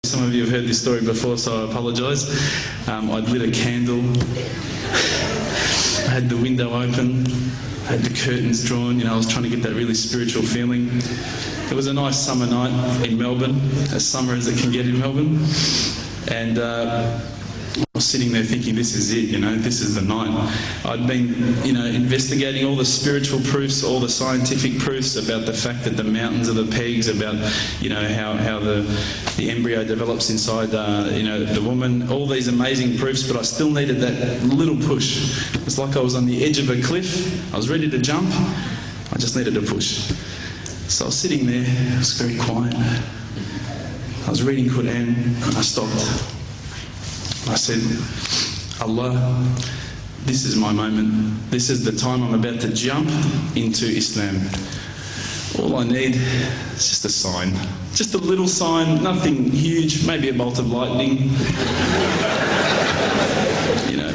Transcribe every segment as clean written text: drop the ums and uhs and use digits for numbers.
Some of you have heard this story before, so I apologise. I'd lit a candle, I had the window open, I had the curtains drawn, I was trying to get that really spiritual feeling. It was a nice summer night in Melbourne, as summer as it can get in Melbourne, and I was sitting there thinking, this is it, this is the night. I'd been, investigating all the spiritual proofs, all the scientific proofs about the fact that the mountains are the pegs, about, how the embryo develops inside, the woman, all these amazing proofs, but I still needed that little push. It's like I was on the edge of a cliff, I was ready to jump, I just needed a push. So I was sitting there, it was very quiet. I was reading Quran, and I stopped. I said, Allah, this is my moment. This is the time I'm about to jump into Islam. All I need is just a sign. Just a little sign, nothing huge, maybe a bolt of lightning.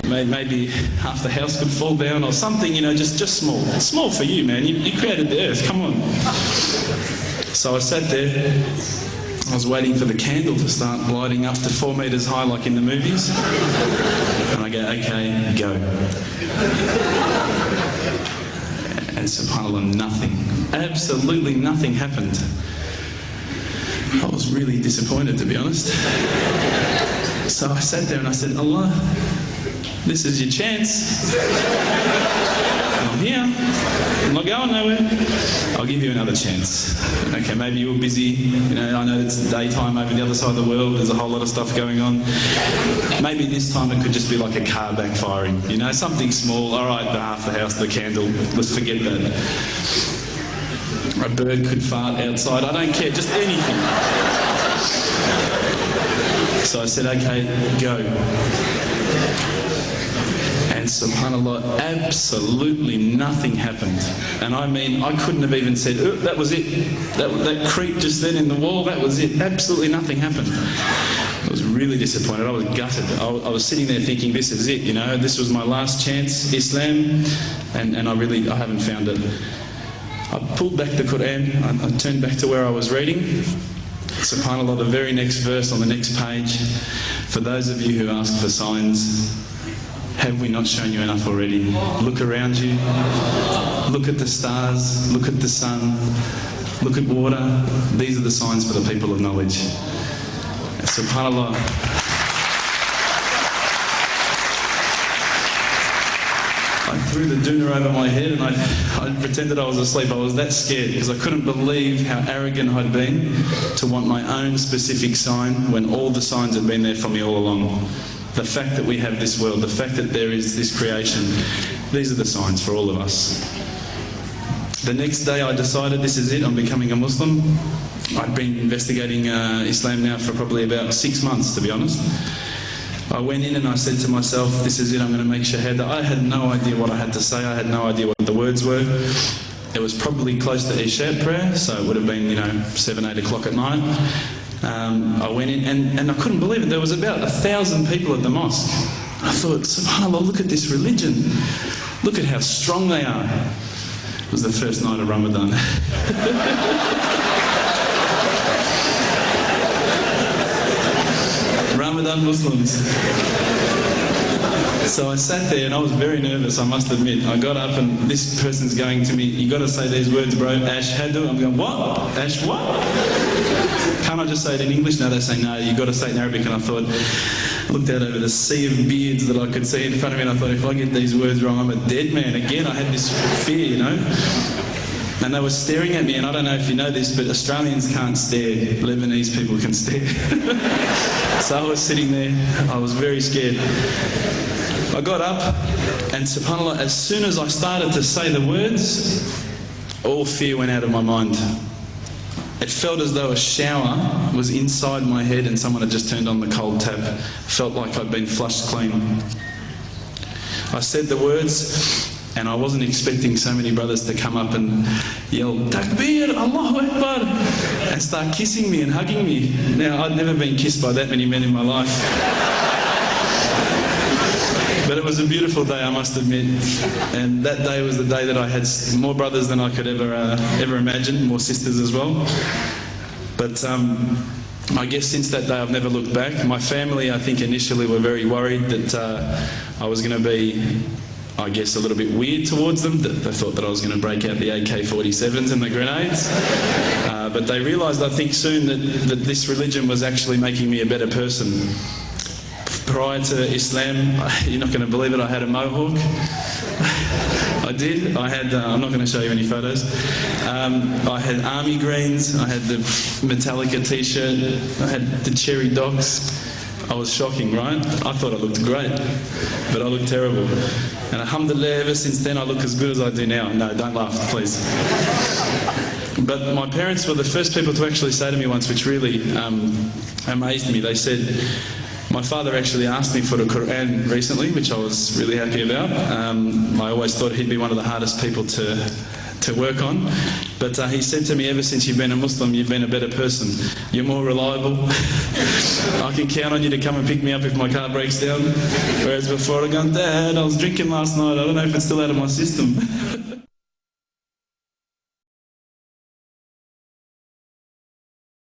Maybe half the house could fall down or something, just small. Small for you, man. You created the earth, come on. So I sat there. I was waiting for the candle to start lighting up to 4 metres high like in the movies. And I go, okay, go. And subhanAllah, nothing. Absolutely nothing happened. I was really disappointed, to be honest. So I sat there and I said, Allah, this is your chance. I'm here. I'm not going nowhere. I'll give you another chance. Okay, maybe you were busy. I know it's daytime over the other side of the world. There's a whole lot of stuff going on. Maybe this time it could just be like a car backfiring. Something small. All right, half the house, the candle. Let's forget that. A bird could fart outside. I don't care. Just anything. So I said, okay, go. And subhanAllah, absolutely nothing happened. And I mean, I couldn't have even said, oh, that was it. That creep just then in the wall, that was it. Absolutely nothing happened. I was really disappointed. I was gutted. I was sitting there thinking, this is it, this was my last chance, Islam, and I haven't found it. I pulled back the Quran, I turned back to where I was reading. SubhanAllah, the very next verse on the next page, for those of you who ask for signs, have we not shown you enough already? Look around you, look at the stars, look at the sun, look at water. These are the signs for the people of knowledge. SubhanAllah. I threw the doona over my head and I pretended I was asleep. I was that scared because I couldn't believe how arrogant I'd been to want my own specific sign when all the signs had been there for me all along. The fact that we have this world, the fact that there is this creation, these are the signs for all of us. The next day I decided this is it, I'm becoming a Muslim. I'd been investigating Islam now for probably about 6 months, to be honest. I went in and I said to myself, this is it, I'm going to make Shahada. I had no idea what I had to say, I had no idea what the words were. It was probably close to Isha prayer, so it would have been, 7, 8 o'clock at night. I went in and I couldn't believe it. There was about 1,000 people at the mosque. I thought, subhanAllah, look at this religion. Look at how strong they are. It was the first night of Ramadan. Ramadan Muslims. So I sat there and I was very nervous, I must admit. I got up and this person's going to me, you got to say these words, bro, Ashhadu. I'm going, what? Ash what? Can't I just say it in English? No, they say, no, you got to say it in Arabic. And I thought, I looked out over the sea of beards that I could see in front of me and I thought, if I get these words wrong, I'm a dead man. Again, I had this fear, And they were staring at me, and I don't know if you know this, but Australians can't stare. Lebanese people can stare. So I was sitting there, I was very scared. I got up, and subhanAllah, as soon as I started to say the words, all fear went out of my mind. It felt as though a shower was inside my head and someone had just turned on the cold tap. It felt like I'd been flushed clean. I said the words, and I wasn't expecting so many brothers to come up and yell, Takbir, Allahu Akbar, and start kissing me and hugging me. Now, I'd never been kissed by that many men in my life. But it was a beautiful day, I must admit. And that day was the day that I had more brothers than I could ever imagine, more sisters as well. But I guess since that day I've never looked back. My family, I think, initially were very worried that I was going to be, I guess, a little bit weird towards them. They thought that I was going to break out the AK-47s and the grenades. But they realised, I think, soon that this religion was actually making me a better person. Prior to Islam, you're not going to believe it, I had a mohawk. I did. I had, I'm not going to show you any photos. I had army greens, I had the Metallica t-shirt, I had the cherry docs. I was shocking, right? I thought I looked great, but I looked terrible. And alhamdulillah, ever since then I look as good as I do now. No, don't laugh, please. But my parents were the first people to actually say to me once, which really amazed me. They said, my father actually asked me for the Quran recently, which I was really happy about. I always thought he'd be one of the hardest people to work on. But he said to me, ever since you've been a Muslim, you've been a better person. You're more reliable. I can count on you to come and pick me up if my car breaks down. Whereas before I'd gone, Dad, I was drinking last night. I don't know if it's still out of my system.